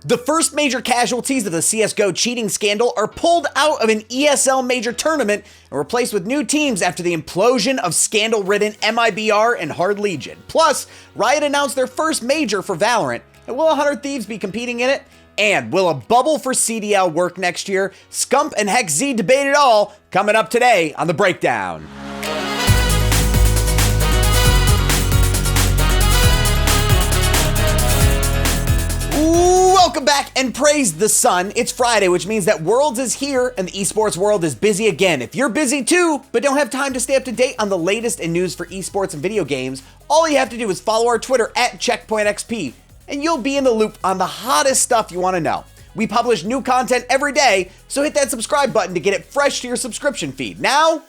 The first major casualties of the CSGO cheating scandal are pulled out of an ESL major tournament and replaced with new teams after the implosion of scandal-ridden MIBR and Hard Legion. Plus, Riot announced their first major for Valorant, and will 100 Thieves be competing in it? And will a bubble for CDL work next year? Scump and HexZ debate it all, coming up today on The Breakdown. Welcome back and praise the sun. It's Friday, which means that Worlds is here and the esports world is busy again. If you're busy too, but don't have time to stay up to date on the latest in news for esports and video games, all you have to do is follow our Twitter at CheckpointXP, and you'll be in the loop on the hottest stuff you want to know. We publish new content every day, so hit that subscribe button to get it fresh to your subscription feed. Now,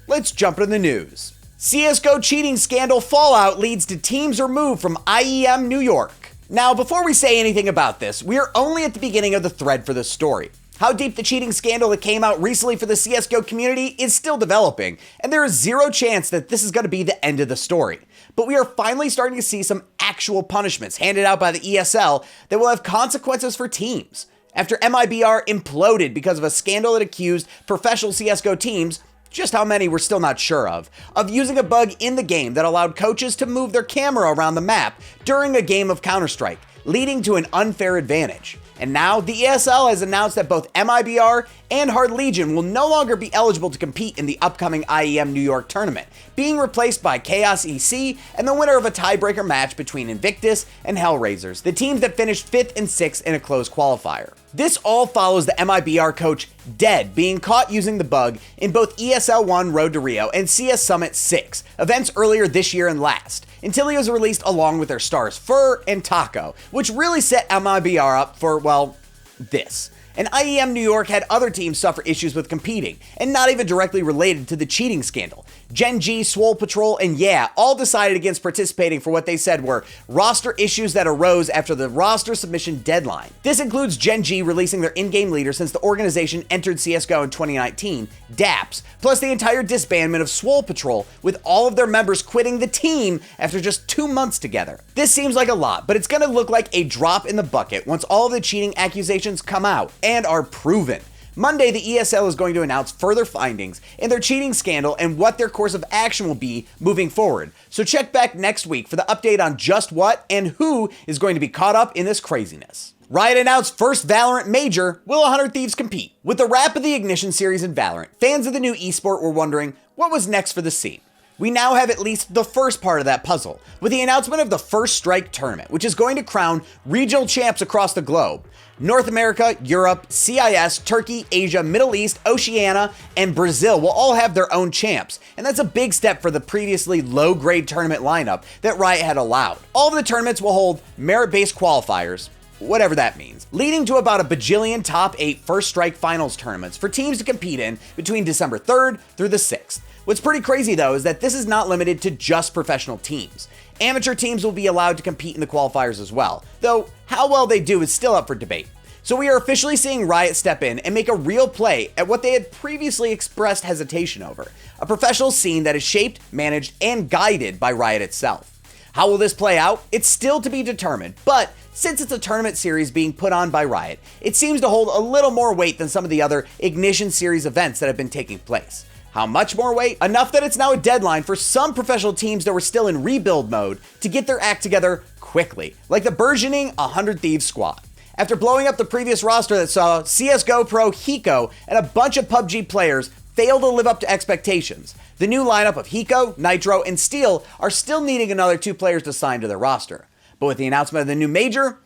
let's jump into the news. CSGO cheating scandal fallout leads to teams removed from IEM New York. Now, before we say anything about this, we are only at the beginning of the thread for this story. How deep the cheating scandal that came out recently for the CSGO community is still developing, and there is zero chance that this is going to be the end of the story. But we are finally starting to see some actual punishments handed out by the ESL that will have consequences for teams. After MIBR imploded because of a scandal that accused professional CSGO teams, just how many we're still not sure of using a bug in the game that allowed coaches to move their camera around the map during a game of Counter-Strike, leading to an unfair advantage. And now the ESL has announced that both MIBR and Hard Legion will no longer be eligible to compete in the upcoming IEM New York tournament, being replaced by Chaos EC and the winner of a tiebreaker match between Invictus and HellRaisers, the teams that finished 5th and 6th in a closed qualifier. This all follows the MIBR coach Dead being caught using the bug in both ESL 1 Road to Rio and CS Summit 6 events earlier this year and last, until he was released along with their stars Fur and Taco, which really set MIBR up for, well, this. And IEM New York had other teams suffer issues with competing, and not even directly related to the cheating scandal. Gen G, Swole Patrol, and Yeah all decided against participating for what they said were roster issues that arose after the roster submission deadline. This includes Gen G releasing their in-game leader since the organization entered CSGO in 2019, DAPS, plus the entire disbandment of Swole Patrol, with all of their members quitting the team after just 2 months together. This seems like a lot, but it's gonna look like a drop in the bucket once all of the cheating accusations come out and are proven. Monday, the ESL is going to announce further findings in their cheating scandal and what their course of action will be moving forward. So check back next week for the update on just what and who is going to be caught up in this craziness. Riot announced first Valorant major, will 100 Thieves compete? With the wrap of the Ignition series in Valorant, fans of the new esport were wondering what was next for the scene. We now have at least the first part of that puzzle, with the announcement of the First Strike tournament, which is going to crown regional champs across the globe. North America, Europe, CIS, Turkey, Asia, Middle East, Oceania, and Brazil will all have their own champs, and that's a big step for the previously low-grade tournament lineup that Riot had allowed. All of the tournaments will hold merit-based qualifiers, whatever that means, leading to about a bajillion top 8 First Strike finals tournaments for teams to compete in between December 3rd through the 6th. What's pretty crazy though is that this is not limited to just professional teams. Amateur teams will be allowed to compete in the qualifiers as well, though how well they do is still up for debate. So we are officially seeing Riot step in and make a real play at what they had previously expressed hesitation over, a professional scene that is shaped, managed, and guided by Riot itself. How will this play out? It's still to be determined, but since it's a tournament series being put on by Riot, it seems to hold a little more weight than some of the other Ignition series events that have been taking place. How much more weight? Enough that it's now a deadline for some professional teams that were still in rebuild mode to get their act together quickly, like the burgeoning 100 Thieves squad. After blowing up the previous roster that saw CSGO Pro Hiko and a bunch of PUBG players fail to live up to expectations, the new lineup of Hiko, Nitro, and Steel are still needing another 2 players to sign to their roster. But with the announcement of the new major,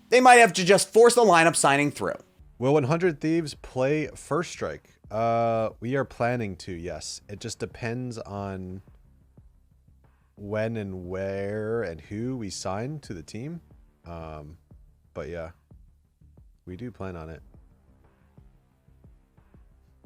they might have to just force the lineup signing through. Will 100 Thieves play First Strike? We are planning to, yes. It just depends on when and where and who we sign to the team. But yeah, we do plan on it.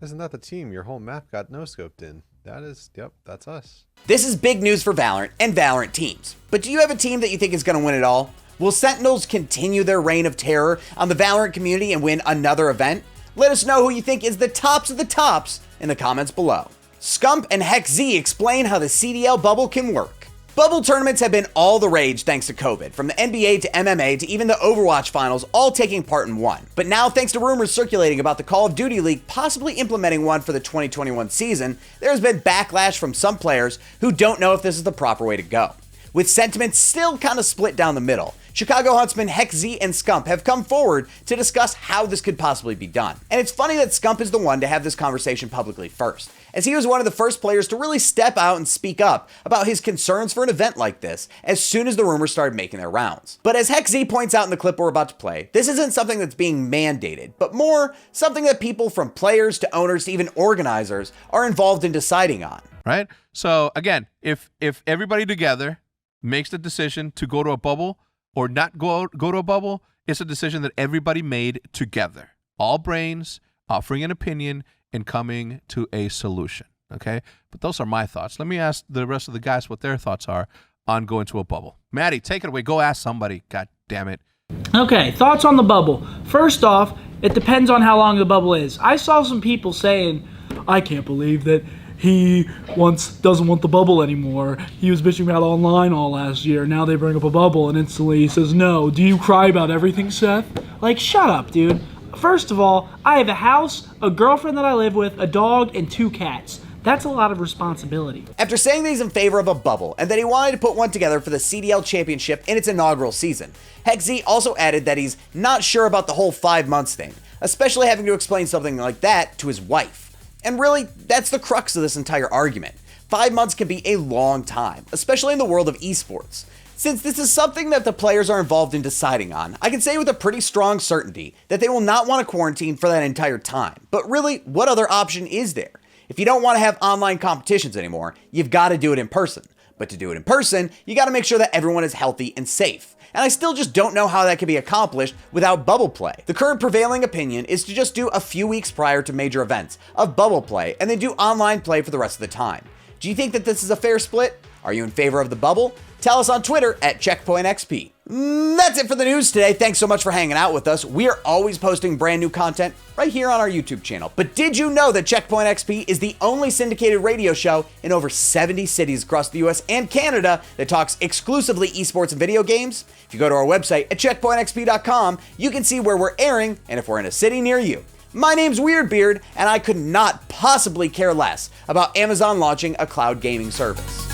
Isn't that the team your whole map got no-scoped in? That is, yep, that's us. This is big news for Valorant and Valorant teams. But do you have a team that you think is going to win it all? Will Sentinels continue their reign of terror on the Valorant community and win another event? Let us know who you think is the tops of the tops in the comments below. Scump and HexZ explain how the CDL bubble can work. Bubble tournaments have been all the rage thanks to COVID, from the NBA to MMA to even the Overwatch finals, all taking part in one. But now, thanks to rumors circulating about the Call of Duty League possibly implementing one for the 2021 season, there has been backlash from some players who don't know if this is the proper way to go. With sentiments still kind of split down the middle, Chicago Huntsmen HexZ and Scump have come forward to discuss how this could possibly be done. And it's funny that Scump is the one to have this conversation publicly first, as he was one of the first players to really step out and speak up about his concerns for an event like this as soon as the rumors started making their rounds. But as HexZ points out in the clip we're about to play, this isn't something that's being mandated, but more something that people from players to owners to even organizers are involved in deciding on. Right? So again, if everybody together makes the decision to go to a bubble or not go to a bubble, it's a decision that everybody made together. All brains offering an opinion and coming to a solution, okay? But those are my thoughts. Let me ask the rest of the guys what their thoughts are on going to a bubble. Maddie, take it away. Go ask somebody. God damn it. Okay, thoughts on the bubble. First off, it depends on how long the bubble is. I saw some people saying, I can't believe that he doesn't want the bubble anymore. He was bitching about online all last year. Now they bring up a bubble and instantly he says no. Do you cry about everything, Seth? Like, shut up, dude. First of all, I have a house, a girlfriend that I live with, a dog, and 2 cats. That's a lot of responsibility. After saying that he's in favor of a bubble and that he wanted to put one together for the CDL Championship in its inaugural season, HexZ also added that he's not sure about the whole 5 months thing, especially having to explain something like that to his wife. And really, that's the crux of this entire argument. 5 months can be a long time, especially in the world of esports. Since this is something that the players are involved in deciding on, I can say with a pretty strong certainty that they will not want to quarantine for that entire time. But really, what other option is there? If you don't want to have online competitions anymore, you've got to do it in person. But to do it in person, you got to make sure that everyone is healthy and safe. And I still just don't know how that can be accomplished without bubble play. The current prevailing opinion is to just do a few weeks prior to major events of bubble play and then do online play for the rest of the time. Do you think that this is a fair split? Are you in favor of the bubble? Tell us on Twitter at CheckpointXP. That's it for the news today. Thanks so much for hanging out with us. We are always posting brand new content right here on our YouTube channel. But did you know that Checkpoint XP is the only syndicated radio show in over 70 cities across the US and Canada that talks exclusively esports and video games? If you go to our website at checkpointxp.com, you can see where we're airing and if we're in a city near you. My name's Weirdbeard, and I could not possibly care less about Amazon launching a cloud gaming service.